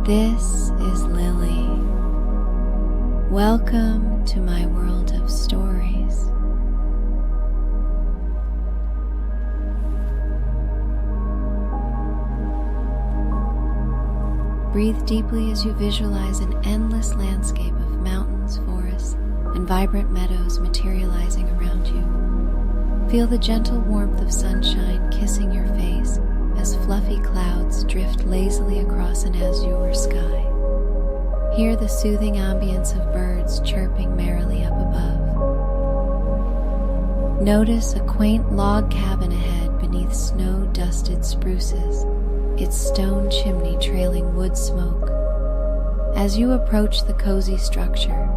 This is Lily. Welcome to my world of stories. Breathe deeply as you visualize an endless landscape of mountains, forests, and vibrant meadows materializing around you. Feel the gentle warmth of sunshine kissing your face as fluffy clouds drift lazily across an azure sky. Hear the soothing ambience of birds chirping merrily up above. Notice a quaint log cabin ahead beneath snow-dusted spruces, its stone chimney trailing wood smoke. As you approach the cozy structure,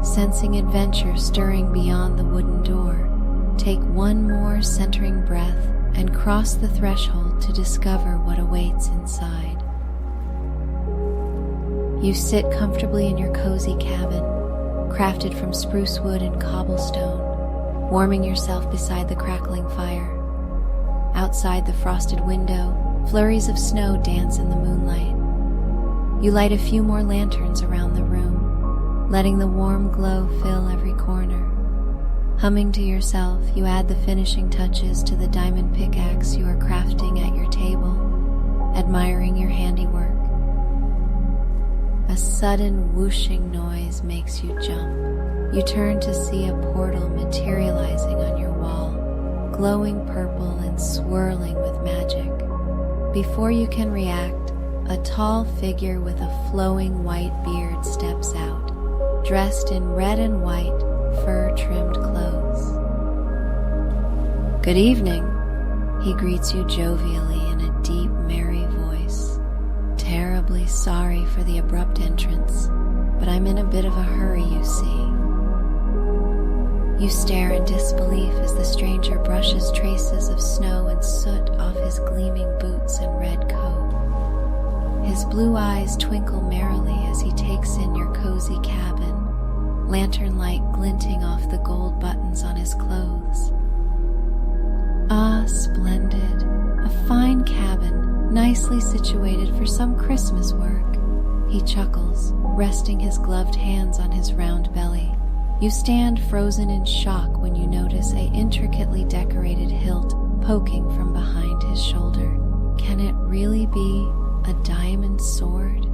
sensing adventure stirring beyond the wooden door, take one more centering breath and cross the threshold to discover what awaits inside. You sit comfortably in your cozy cabin, crafted from spruce wood and cobblestone, warming yourself beside the crackling fire. Outside the frosted window, flurries of snow dance in the moonlight. You light a few more lanterns around the room, letting the warm glow fill every corner. Humming to yourself, you add the finishing touches to the diamond pickaxe you are crafting at your table, admiring your handiwork. A sudden whooshing noise makes you jump. You turn to see a portal materializing on your wall, glowing purple and swirling with magic. Before you can react, a tall figure with a flowing white beard steps out, dressed in red and white, fur-trimmed clothes. "Good evening," he greets you jovially in a deep, merry voice. "Terribly sorry for the abrupt entrance, but I'm in a bit of a hurry, you see." You stare in disbelief as the stranger brushes traces of snow and soot off his gleaming boots and red coat. His blue eyes twinkle merrily as he takes in your cozy cabin, lantern light glinting off the gold buttons on his clothes. "Ah, splendid. A fine cabin, nicely situated for some Christmas work," he chuckles, resting his gloved hands on his round belly. You stand frozen in shock when you notice a intricately decorated hilt poking from behind his shoulder. Can it really be a diamond sword?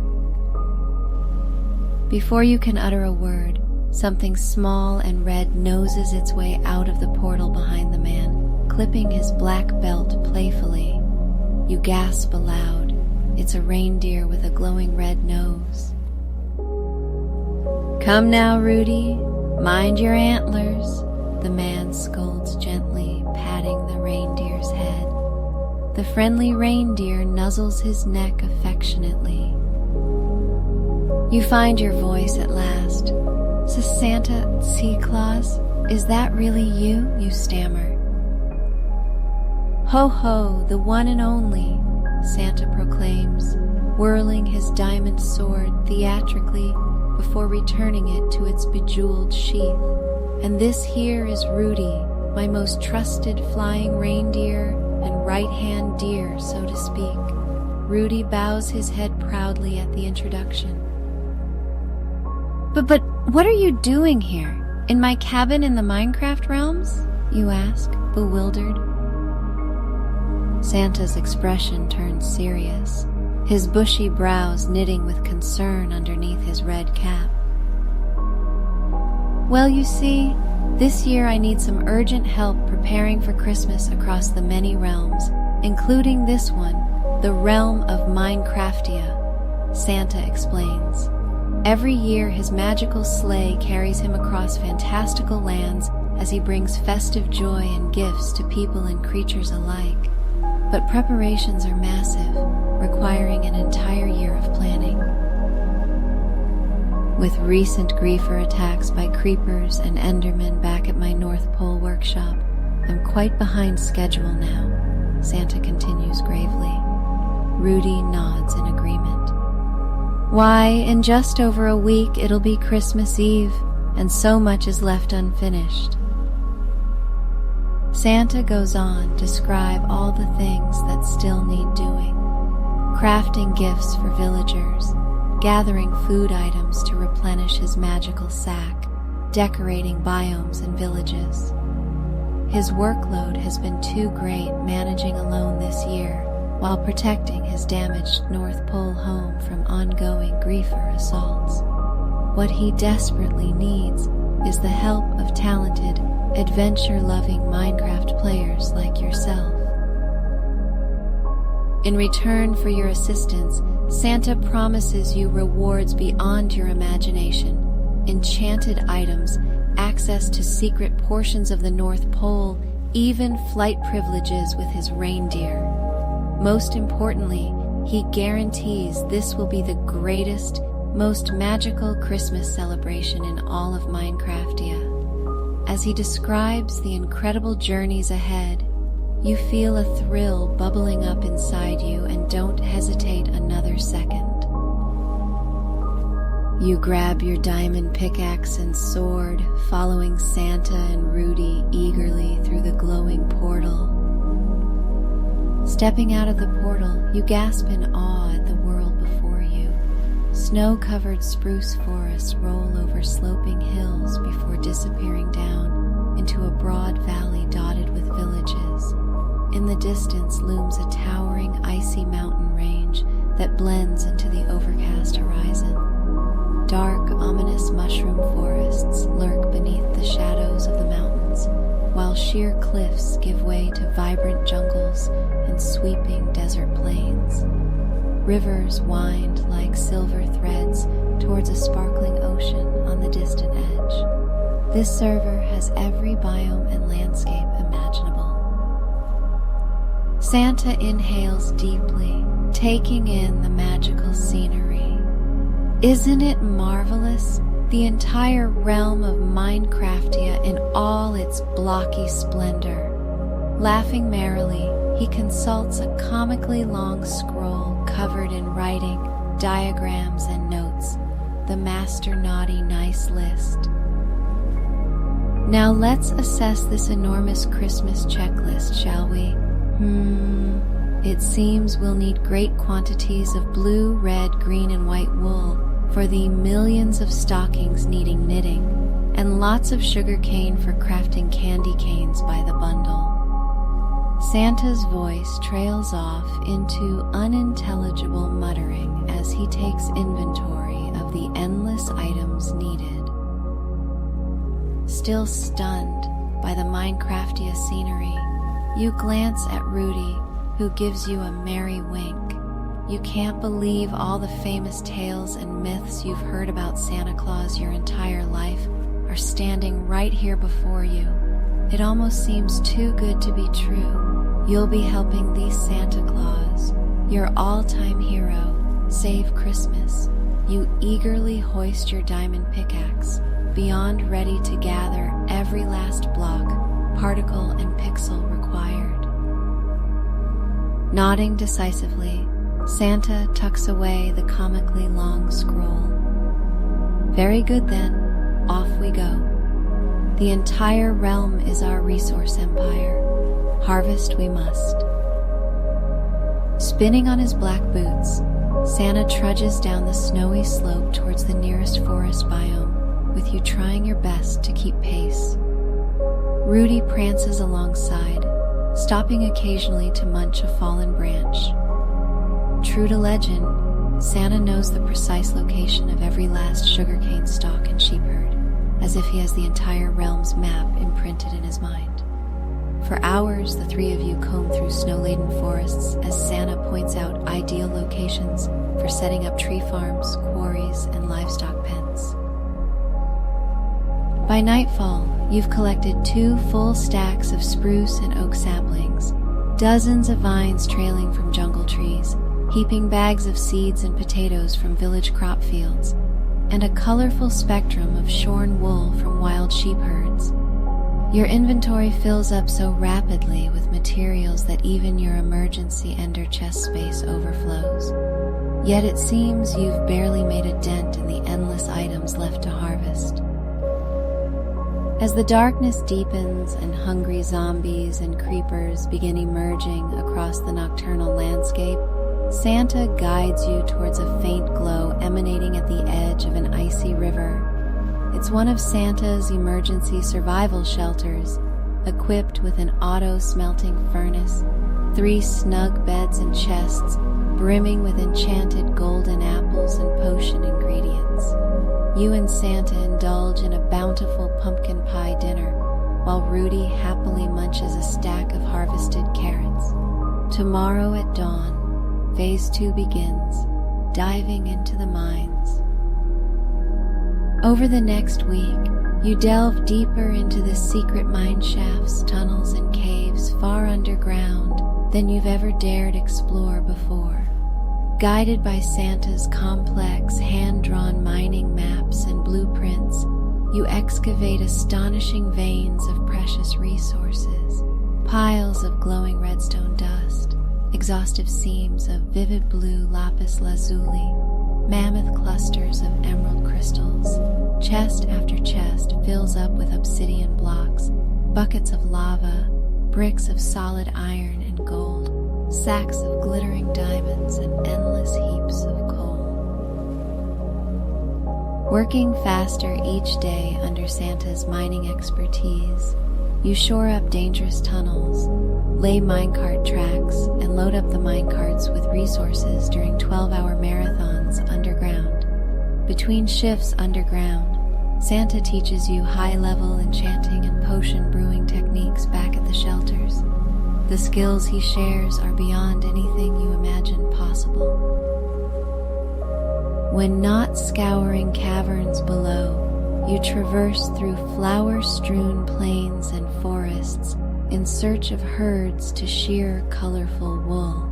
Before you can utter a word, something small and red noses its way out of the portal behind the man, clipping his black belt playfully. You gasp aloud. It's a reindeer with a glowing red nose. "Come now, Rudy. Mind your antlers," the man scolds gently, patting the reindeer's head. The friendly reindeer nuzzles his neck affectionately. You find your voice at last. "Santa Claus, is that really you?" you stammer. "Ho ho, the one and only," Santa proclaims, whirling his diamond sword theatrically before returning it to its bejeweled sheath. "And this here is Rudy, my most trusted flying reindeer and right-hand deer, so to speak." Rudy bows his head proudly at the introduction. But what are you doing here? In my cabin in the Minecraft realms?" you ask, bewildered. Santa's expression turns serious, his bushy brows knitting with concern underneath his red cap. "Well, you see, this year I need some urgent help preparing for Christmas across the many realms, including this one, the realm of Minecraftia," Santa explains. Every year his magical sleigh carries him across fantastical lands as he brings festive joy and gifts to people and creatures alike. But preparations are massive, requiring an entire year of planning. With recent griefer attacks by creepers and endermen back at my North Pole workshop, I'm quite behind schedule now, Santa continues gravely. Rudy nods in agreement. "Why, in just over a week it'll be Christmas Eve, and so much is left unfinished." Santa goes on to describe all the things that still need doing. Crafting gifts for villagers, gathering food items to replenish his magical sack, decorating biomes and villages. His workload has been too great managing alone this year while protecting his damaged North Pole home from ongoing griefer assaults. What he desperately needs is the help of talented, adventure-loving Minecraft players like yourself. In return for your assistance, Santa promises you rewards beyond your imagination, enchanted items, access to secret portions of the North Pole, even flight privileges with his reindeer. Most importantly, he guarantees this will be the greatest, most magical Christmas celebration in all of Minecraftia. As he describes the incredible journeys ahead, you feel a thrill bubbling up inside you and don't hesitate another second. You grab your diamond pickaxe and sword, following Santa and Rudy eagerly through the glowing portal. Stepping out of the portal, you gasp in awe at the world before you. Snow-covered spruce forests roll over sloping hills before disappearing down into a broad valley dotted with villages. In the distance looms a towering icy mountain range that blends into the overcast horizon. Dark, ominous mushroom forests lurk beneath the shadows of the mountains, while sheer cliffs give way to vibrant jungles and sweeping desert plains. Rivers wind like silver threads towards a sparkling ocean on the distant edge. This server has every biome and landscape imaginable. Santa inhales deeply, taking in the magical scenery. Isn't it marvelous? The entire realm of Minecraftia in all its blocky splendor. Laughing merrily, he consults a comically long scroll covered in writing, diagrams, and notes, the Master Naughty Nice list. Now let's assess this enormous Christmas checklist, shall we? It seems we'll need great quantities of blue, red, green, and white wool for the millions of stockings needing knitting, and lots of sugar cane for crafting candy canes by the bundle. Santa's voice trails off into unintelligible muttering as he takes inventory of the endless items needed. Still stunned by the Minecraftia scenery, you glance at Rudy, who gives you a merry wink. You can't believe all the famous tales and myths you've heard about Santa Claus your entire life are standing right here before you. It almost seems too good to be true. You'll be helping the Santa Claus, your all-time hero, save Christmas. You eagerly hoist your diamond pickaxe, beyond ready to gather every last block, particle, and pixel required. Nodding decisively, Santa tucks away the comically long scroll. Very good then, off we go. The entire realm is our resource empire. Harvest we must. Spinning on his black boots, Santa trudges down the snowy slope towards the nearest forest biome, with you trying your best to keep pace. Rudy prances alongside, stopping occasionally to munch a fallen branch. True to legend, Santa knows the precise location of every last sugarcane stalk and sheep herd, as if he has the entire realm's map imprinted in his mind. For hours, the three of you comb through snow-laden forests as Santa points out ideal locations for setting up tree farms, quarries, and livestock pens. By nightfall, you've collected 2 full stacks of spruce and oak saplings, dozens of vines trailing from jungle trees, heaping bags of seeds and potatoes from village crop fields, and a colorful spectrum of shorn wool from wild sheep herds. Your inventory fills up so rapidly with materials that even your emergency ender chest space overflows. Yet it seems you've barely made a dent in the endless items left to harvest. As the darkness deepens and hungry zombies and creepers begin emerging across the nocturnal landscape, Santa guides you towards a faint glow emanating at the edge of an icy river. It's one of Santa's emergency survival shelters, equipped with an auto-smelting furnace, 3 snug beds and chests brimming with enchanted golden apples and potion ingredients. You and Santa indulge in a bountiful pumpkin pie dinner, while Rudy happily munches a stack of harvested carrots. Tomorrow at dawn, Phase 2 begins, diving into the mines. Over the next week, you delve deeper into the secret mine shafts, tunnels, and caves far underground than you've ever dared explore before. Guided by Santa's complex, hand-drawn mining maps and blueprints, you excavate astonishing veins of precious resources, piles of glowing redstone dust, exhaustive seams of vivid blue lapis lazuli, mammoth clusters of emerald crystals. Chest after chest fills up with obsidian blocks, buckets of lava, bricks of solid iron and gold, sacks of glittering diamonds, and endless heaps of coal. Working faster each day under Santa's mining expertise, you shore up dangerous tunnels, lay minecart tracks, and load up the minecarts with resources during 12-hour marathons underground. Between shifts underground, Santa teaches you high-level enchanting and potion brewing techniques back at the shelters. The skills he shares are beyond anything you imagine possible. When not scouring caverns below, you traverse through flower-strewn plains and forests in search of herds to shear colorful wool.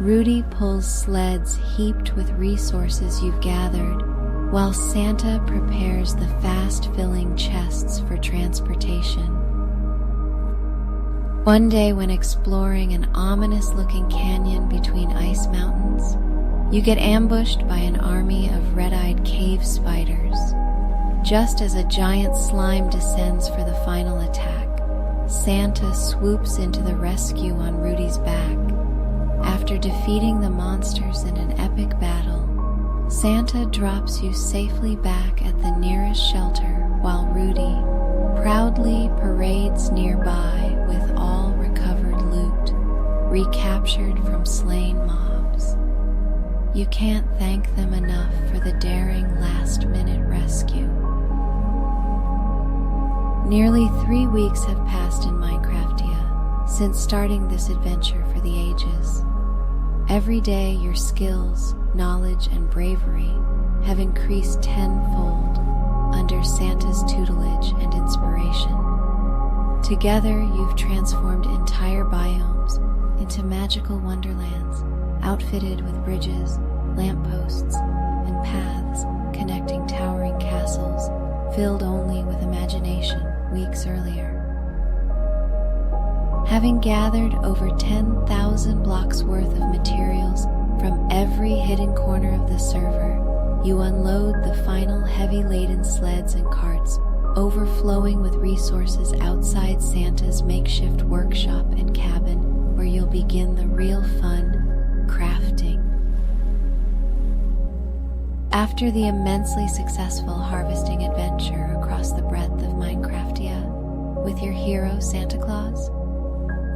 Rudy pulls sleds heaped with resources you've gathered, while Santa prepares the fast-filling chests for transportation. One day, when exploring an ominous-looking canyon between ice mountains, you get ambushed by an army of red-eyed cave spiders. Just as a giant slime descends for the final attack, Santa swoops into the rescue on Rudy's back. After defeating the monsters in an epic battle, Santa drops you safely back at the nearest shelter while Rudy proudly parades nearby with all recovered loot, recaptured from slain mobs. You can't thank them enough for the daring last-minute rescue. Nearly 3 weeks have passed in Minecraftia since starting this adventure for the ages. Every day your skills, knowledge, and bravery have increased tenfold under Santa's tutelage and inspiration. Together, you've transformed entire biomes into magical wonderlands, outfitted with bridges, lampposts, and paths connecting towering castles filled only with imagination weeks earlier. Having gathered over 10,000 blocks worth of materials from every hidden corner of the server, you unload the final heavy-laden sleds and carts, overflowing with resources outside Santa's makeshift workshop and cabin, where you'll begin the real fun, crafting. After the immensely successful harvesting adventure across the breadth of Minecraftia with your hero Santa Claus,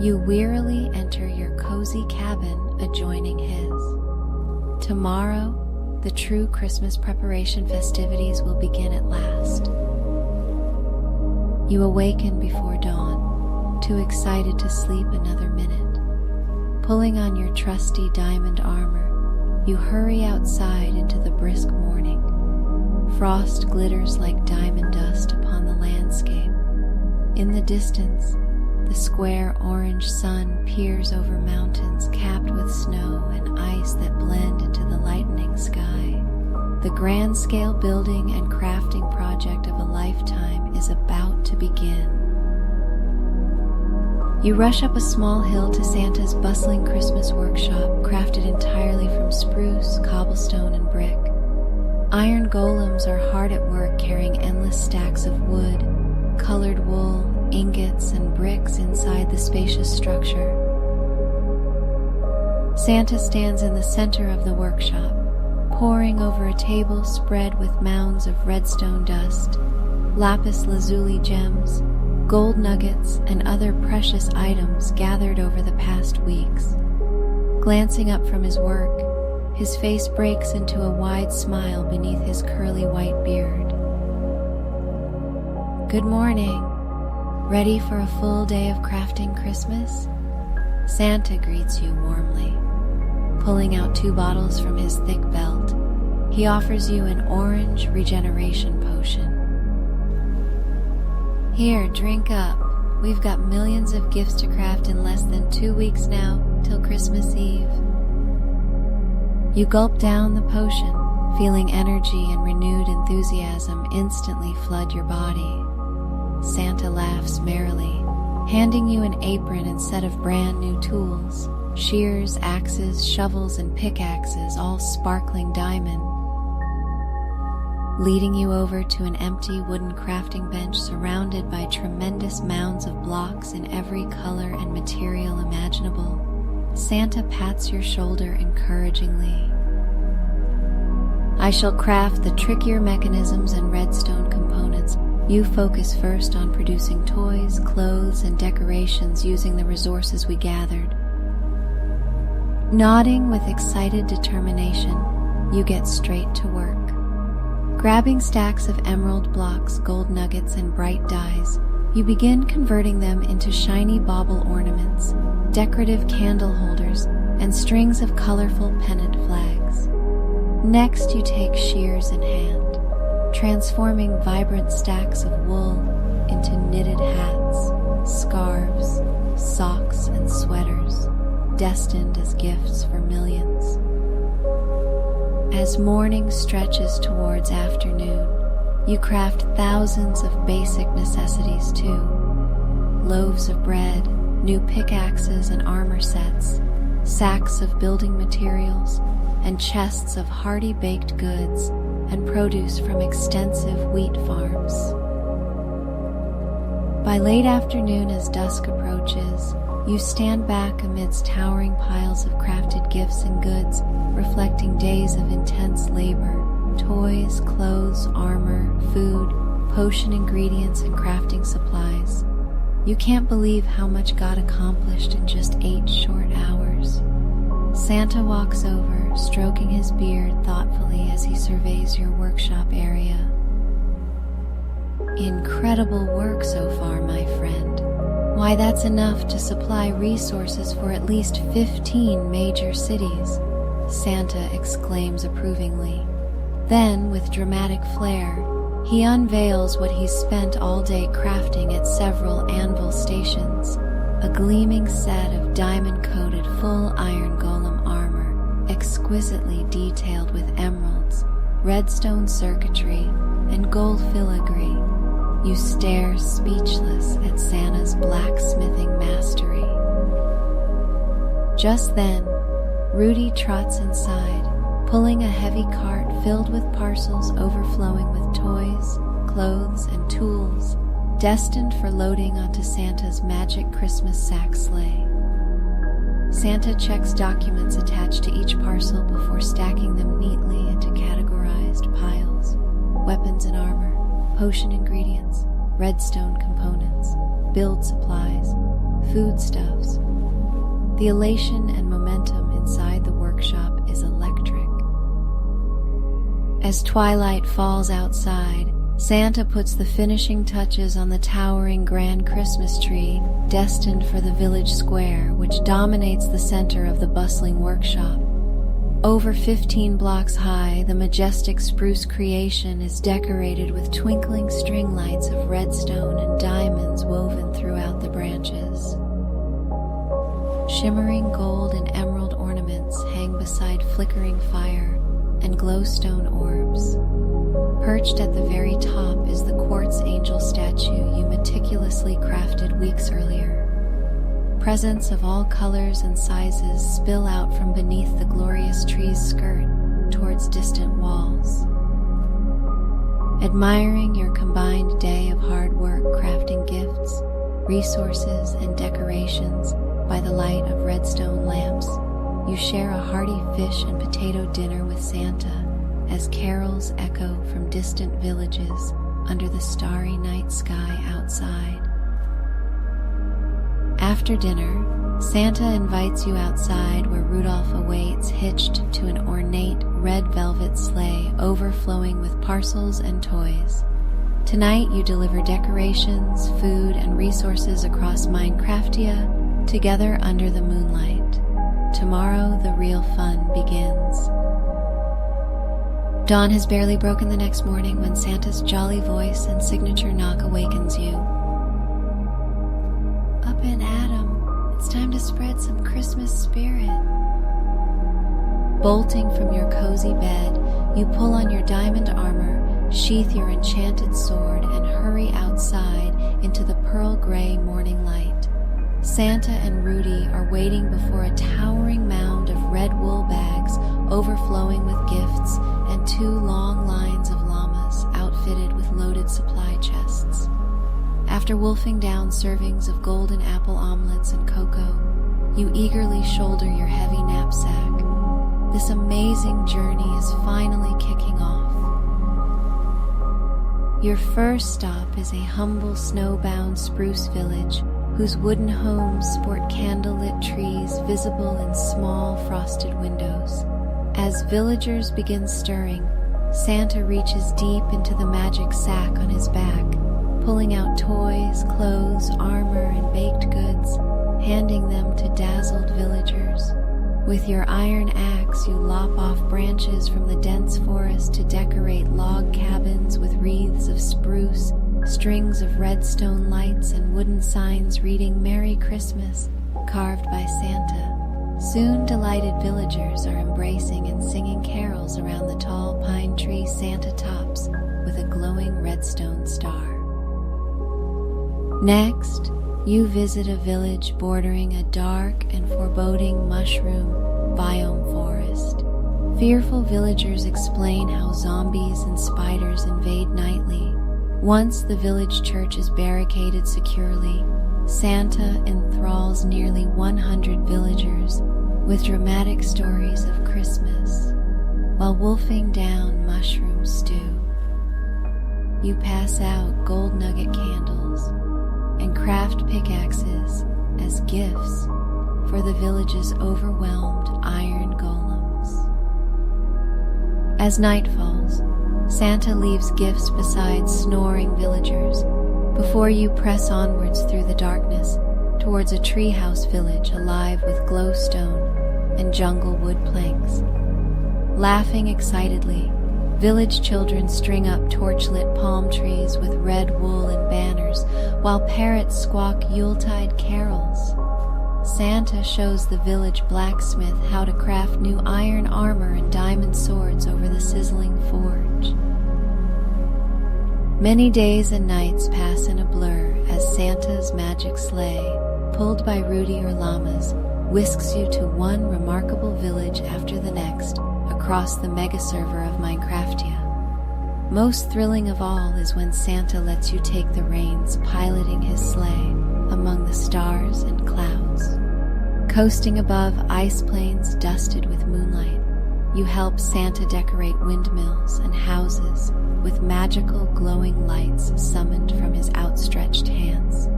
you wearily enter your cozy cabin adjoining his. Tomorrow, the true Christmas preparation festivities will begin at last. You awaken before dawn, too excited to sleep another minute. Pulling on your trusty diamond armor, you hurry outside into the brisk morning. Frost glitters like diamond dust upon the landscape. In the distance, the square orange sun peers over mountains capped with snow and ice that blend into the lightening sky. The grand-scale building and crafting project of a lifetime is about to begin. You rush up a small hill to Santa's bustling Christmas workshop, crafted entirely from spruce, cobblestone, and brick. Iron golems are hard at work carrying endless stacks of wood, colored wool, ingots, and bricks inside the spacious structure. Santa stands in the center of the workshop, poring over a table spread with mounds of redstone dust, lapis lazuli gems, gold nuggets, and other precious items gathered over the past weeks. Glancing up from his work, his face breaks into a wide smile beneath his curly white beard. Good morning. Ready for a full day of crafting Christmas? Santa greets you warmly. Pulling out 2 bottles from his thick belt, he offers you an orange regeneration potion. Here, drink up. We've got millions of gifts to craft in less than 2 weeks now, till Christmas Eve. You gulp down the potion, feeling energy and renewed enthusiasm instantly flood your body. Santa laughs merrily, handing you an apron and set of brand new tools, shears, axes, shovels, and pickaxes, all sparkling diamond. Leading you over to an empty wooden crafting bench surrounded by tremendous mounds of blocks in every color and material imaginable, Santa pats your shoulder encouragingly. I shall craft the trickier mechanisms and redstone components. You focus first on producing toys, clothes, and decorations using the resources we gathered. Nodding with excited determination, you get straight to work. Grabbing stacks of emerald blocks, gold nuggets, and bright dyes, you begin converting them into shiny bauble ornaments, decorative candle holders, and strings of colorful pennant flags. Next, you take shears in hand, transforming vibrant stacks of wool into knitted hats, scarves, socks, and sweaters, destined as gifts for millions. As morning stretches towards afternoon, you craft thousands of basic necessities too. Loaves of bread, new pickaxes and armor sets, sacks of building materials, and chests of hearty baked goods and produce from extensive wheat farms. By late afternoon, as dusk approaches, you stand back amidst towering piles of crafted gifts and goods, reflecting days of intense labor, toys, clothes, armor, food, potion ingredients, and crafting supplies. You can't believe how much got accomplished in just 8 short hours. Santa walks over, stroking his beard thoughtfully as he surveys your workshop area. Incredible work so far, my friend. Why, that's enough to supply resources for at least 15 major cities, Santa exclaims approvingly. Then, with dramatic flair, he unveils what he's spent all day crafting at several anvil stations. A gleaming set of diamond-coated full iron golem armor, exquisitely detailed with emeralds, redstone circuitry, and gold filigree. You stare speechless at Santa's blacksmithing mastery. Just then, Rudy trots inside, pulling a heavy cart filled with parcels overflowing with toys, clothes, and tools, destined for loading onto Santa's magic Christmas sack sleigh. Santa checks documents attached to each parcel before stacking them neatly into categorized piles: weapons and armor, potion ingredients, redstone components, build supplies, foodstuffs. The elation and momentum inside the workshop is electric. As twilight falls outside, Santa puts the finishing touches on the towering grand Christmas tree destined for the village square, which dominates the center of the bustling workshop. Over 15 blocks high, the majestic spruce creation is decorated with twinkling string lights of redstone and diamonds woven throughout the branches. Shimmering gold and emerald ornaments hang beside flickering fire and glowstone orbs. Perched at the very top is the quartz angel statue you meticulously crafted weeks earlier. Presents of all colors and sizes spill out from beneath the glorious tree's skirt towards distant walls. Admiring your combined day of hard work crafting gifts, resources, and decorations by the light of redstone lamps, you share a hearty fish and potato dinner with Santa as carols echo from distant villages under the starry night sky outside. After dinner, Santa invites you outside where Rudolph awaits, hitched to an ornate red velvet sleigh overflowing with parcels and toys. Tonight you deliver decorations, food, and resources across Minecraftia together under the moonlight. Tomorrow the real fun begins. Dawn has barely broken the next morning when Santa's jolly voice and signature knock awakens you. Up and Adam, it's time to spread some Christmas spirit. Bolting from your cozy bed, you pull on your diamond armor, sheath your enchanted sword, and hurry outside into the pearl gray morning light. Santa and Rudy are waiting before a towering mound of red wool bags overflowing with gifts and 2 long lines of llamas outfitted with loaded supply chests. After wolfing down servings of golden apple omelets and cocoa, you eagerly shoulder your heavy knapsack. This amazing journey is finally kicking off. Your first stop is a humble snowbound spruce village whose wooden homes sport candlelit trees visible in small frosted windows. As villagers begin stirring, Santa reaches deep into the magic sack on his back, pulling out toys, clothes, armor, and baked goods, handing them to dazzled villagers. With your iron axe, you lop off branches from the dense forest to decorate log cabins with wreaths of spruce, strings of redstone lights, and wooden signs reading Merry Christmas, carved by Santa. Soon delighted villagers are embracing and singing carols around the tall pine tree Santa tops with a glowing redstone star. Next, you visit a village bordering a dark and foreboding mushroom biome forest. Fearful villagers explain how zombies and spiders invade nightly. Once the village church is barricaded securely, Santa enthralls nearly 100 villagers with dramatic stories of Christmas while wolfing down mushroom stew. You pass out gold nugget candles and craft pickaxes as gifts for the village's overwhelmed iron golems. As night falls, Santa leaves gifts beside snoring villagers before you press onwards through the darkness towards a treehouse village alive with glowstone and jungle wood planks. Laughing excitedly, village children string up torchlit palm trees with red wool and banners, while parrots squawk Yuletide carols. Santa shows the village blacksmith how to craft new iron armor and diamond swords over the sizzling forge. Many days and nights pass in a blur as Santa's magic sleigh, pulled by Rudy or llamas, whisks you to one remarkable village after the next across the mega server of Minecraftia. Most thrilling of all is when Santa lets you take the reins, piloting his sleigh among the stars and clouds. Coasting above ice plains dusted with moonlight, you help Santa decorate windmills and houses with magical glowing lights summoned from his outstretched hands.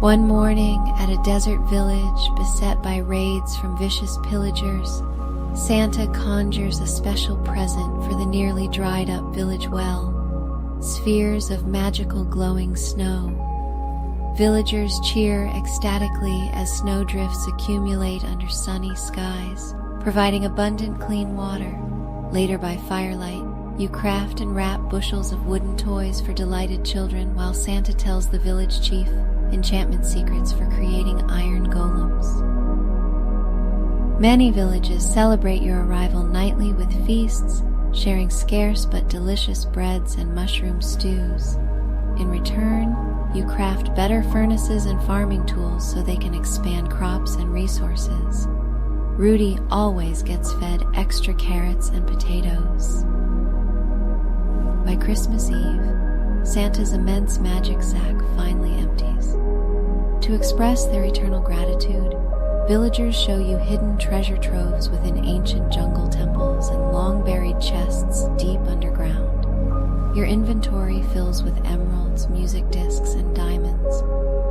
One morning at a desert village beset by raids from vicious pillagers, Santa conjures a special present for the nearly dried up village well, spheres of magical glowing snow. Villagers cheer ecstatically as snowdrifts accumulate under sunny skies, providing abundant clean water. Later by firelight, you craft and wrap bushels of wooden toys for delighted children while Santa tells the village chief enchantment secrets for creating iron golems. Many villages celebrate your arrival nightly with feasts, sharing scarce but delicious breads and mushroom stews. In return, you craft better furnaces and farming tools so they can expand crops and resources. Rudy always gets fed extra carrots and potatoes. By Christmas Eve, Santa's immense magic sack finally empties. To express their eternal gratitude, villagers show you hidden treasure troves within ancient jungle temples and long-buried chests deep underground. Your inventory fills with emeralds, music discs, and diamonds.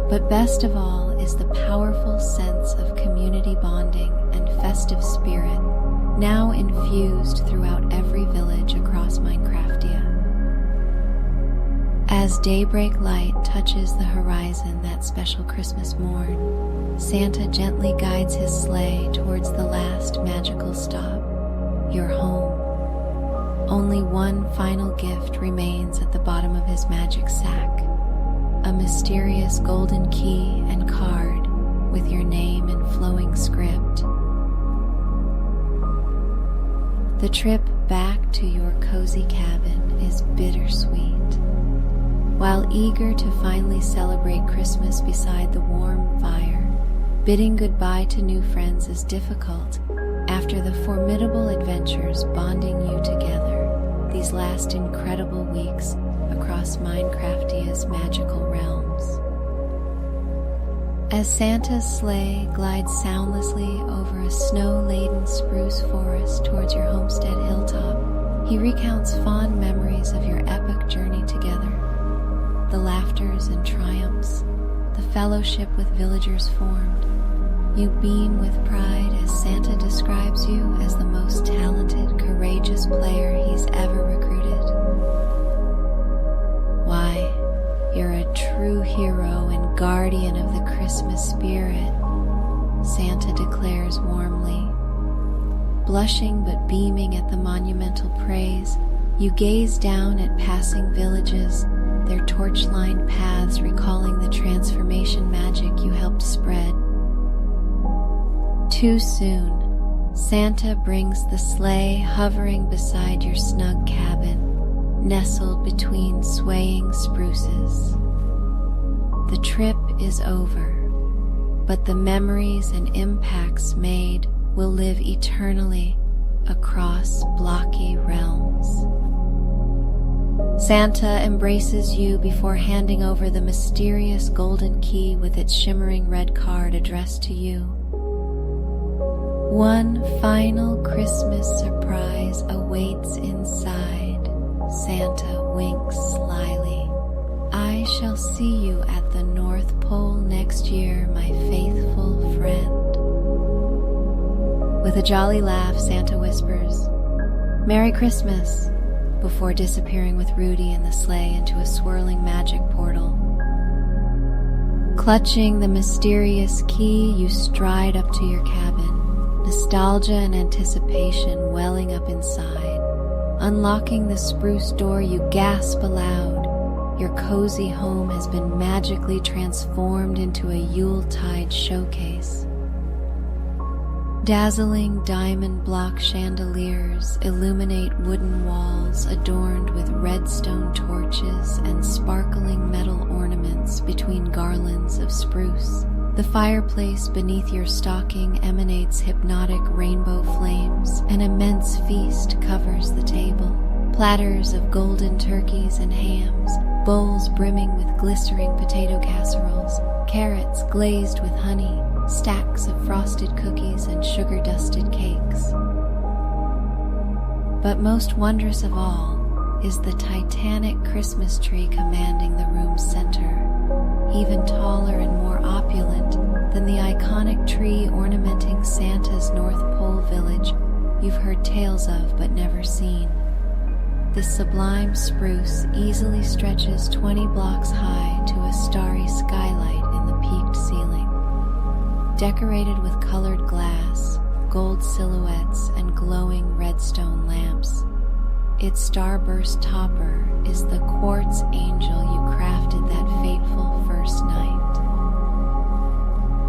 But best of all is the powerful sense of community bonding and festive spirit, now infused throughout every village across Minecraftia. As daybreak light touches the horizon that special Christmas morn, Santa gently guides his sleigh towards the last magical stop, your home. Only one final gift remains at the bottom of his magic sack, a mysterious golden key and card with your name in flowing script. The trip back to your cozy cabin is bittersweet. While eager to finally celebrate Christmas beside the warm fire, bidding goodbye to new friends is difficult after the formidable adventures bonding you together these last incredible weeks across Minecraftia's magical realms. As Santa's sleigh glides soundlessly over a snow-laden spruce forest towards your homestead hilltop, he recounts fond memories of your epic journey together. The laughters and triumphs, the fellowship with villagers formed. You beam with pride as Santa describes you as the most talented, courageous player he's ever recruited. Why, you're a true hero and guardian of the Christmas spirit, Santa declares warmly. Blushing but beaming at the monumental praise, you gaze down at passing villages, their torch-lined paths recalling the transformation magic you helped spread. Too soon, Santa brings the sleigh hovering beside your snug cabin, nestled between swaying spruces. The trip is over, but the memories and impacts made will live eternally across Blocky realms. Santa embraces you before handing over the mysterious golden key with its shimmering red card addressed to you. One final Christmas surprise awaits inside, Santa winks slyly. I shall see you at the North Pole next year, my faithful friend. With a jolly laugh, Santa whispers, "Merry Christmas," before disappearing with Rudy and the sleigh into a swirling magic portal. Clutching the mysterious key, you stride up to your cabin, nostalgia and anticipation welling up inside. Unlocking the spruce door, you gasp aloud. Your cozy home has been magically transformed into a Yuletide showcase. Dazzling diamond block chandeliers illuminate wooden walls adorned with redstone torches and sparkling metal ornaments between garlands of spruce. The fireplace beneath your stocking emanates hypnotic rainbow flames. An immense feast covers the table. Platters of golden turkeys and hams, bowls brimming with glistening potato casseroles, carrots glazed with honey, stacks of frosted cookies and sugar-dusted cakes. But most wondrous of all is the titanic Christmas tree commanding the room's center, even taller and more opulent than the iconic tree ornamenting Santa's North Pole village you've heard tales of but never seen. This sublime spruce easily stretches 20 blocks high to a starry skylight in the peaked ceiling. Decorated with colored glass, gold silhouettes, and glowing redstone lamps, its starburst topper is the quartz angel you crafted that fateful first night.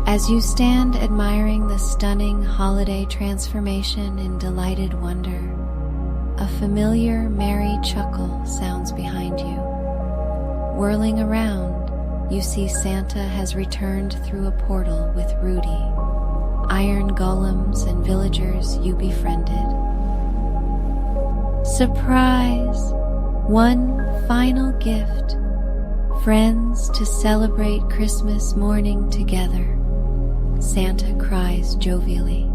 As you stand admiring the stunning holiday transformation in delighted wonder, a familiar merry chuckle sounds behind you. Whirling around, you see Santa has returned through a portal with Rudy, iron golems and villagers you befriended. Surprise! One final gift. Friends to celebrate Christmas morning together, Santa cries jovially.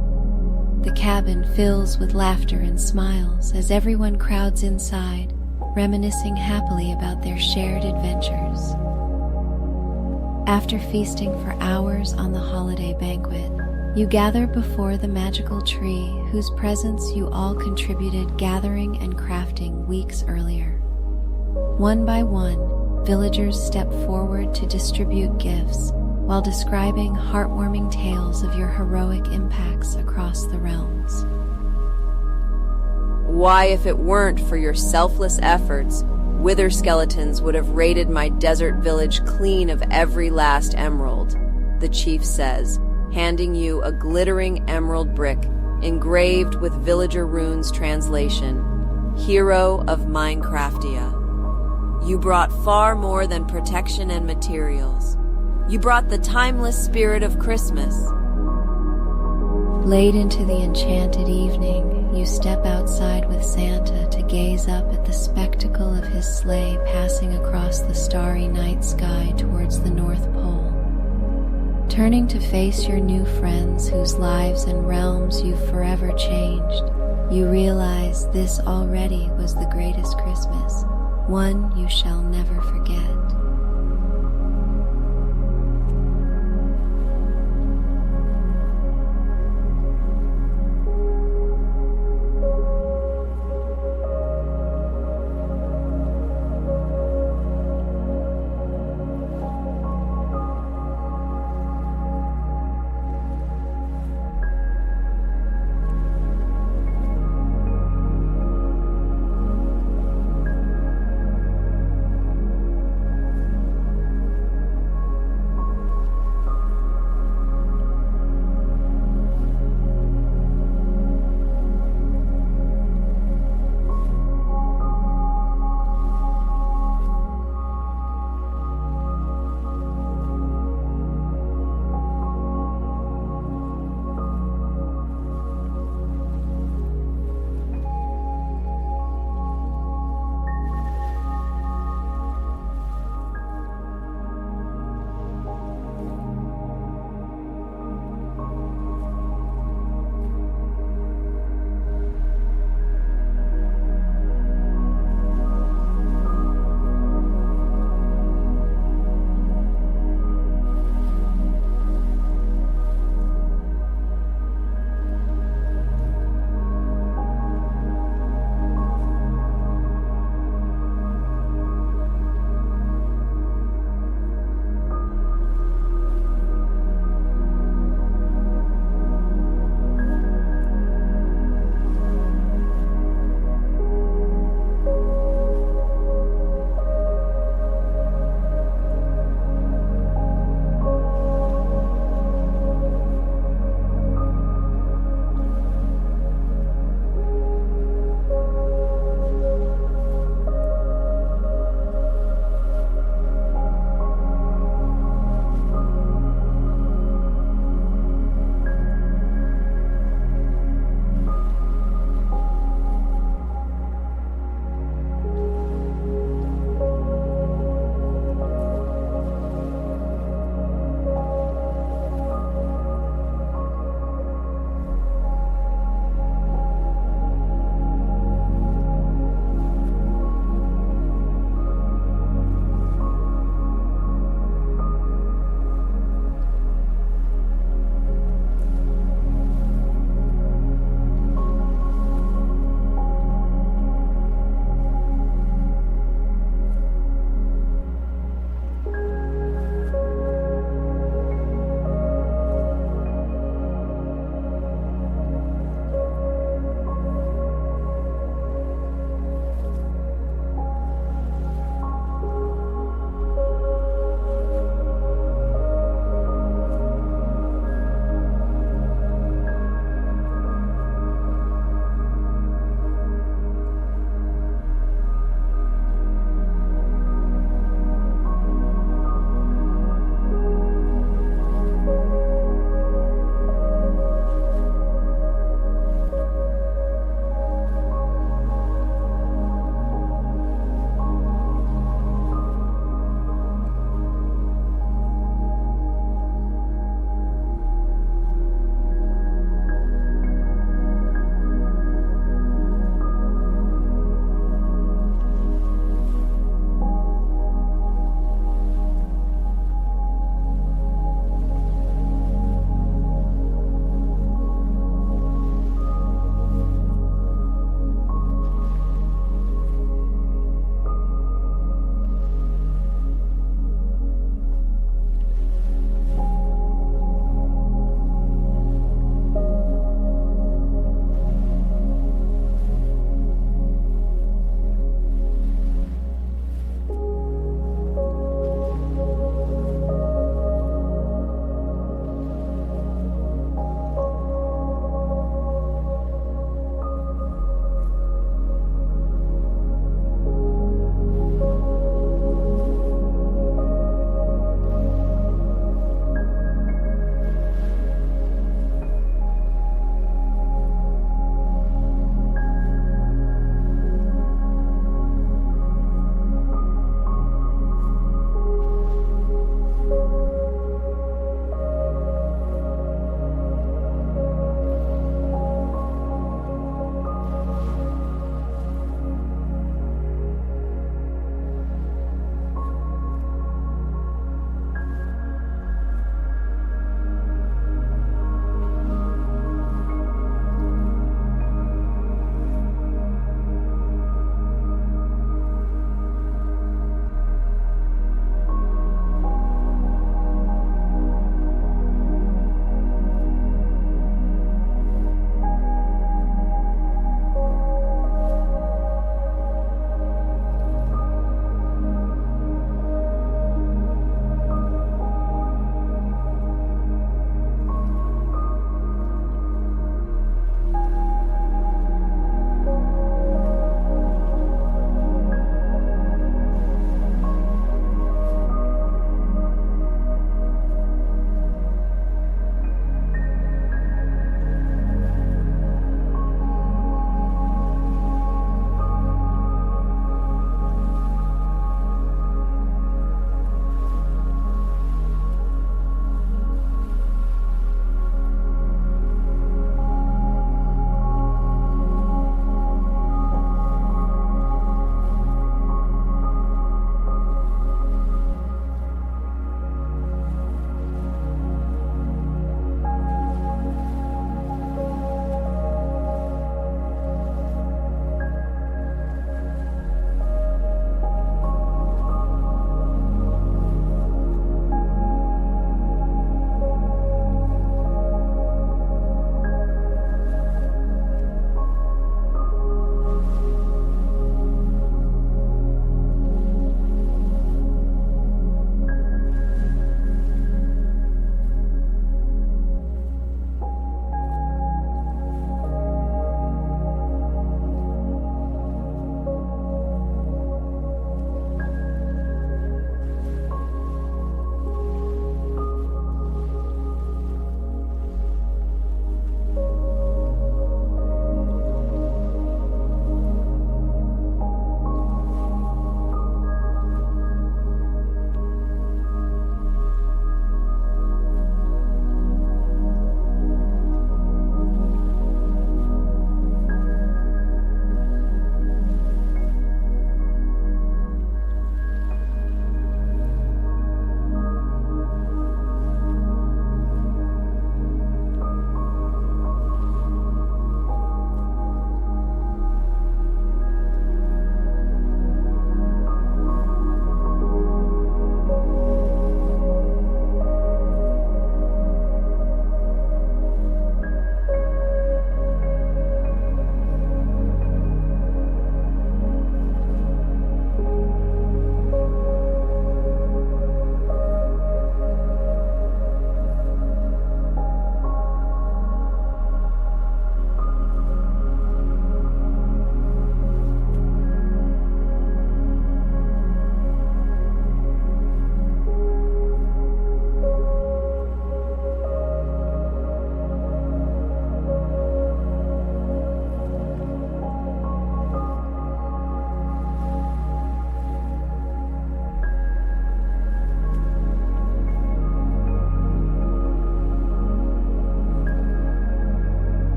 The cabin fills with laughter and smiles as everyone crowds inside, reminiscing happily about their shared adventures. After feasting for hours on the holiday banquet, you gather before the magical tree whose presence you all contributed gathering and crafting weeks earlier. One by one, villagers step forward to distribute gifts while describing heartwarming tales of your heroic impacts across the realms. Why, if it weren't for your selfless efforts, wither skeletons would have raided my desert village clean of every last emerald, the chief says, handing you a glittering emerald brick engraved with villager runes translation, Hero of Minecraftia. You brought far more than protection and materials. You brought the timeless spirit of Christmas. Late into the enchanted evening, you step outside with Santa to gaze up at the spectacle of his sleigh passing across the starry night sky towards the North Pole. Turning to face your new friends whose lives and realms you've forever changed, you realize this already was the greatest Christmas, one you shall never forget.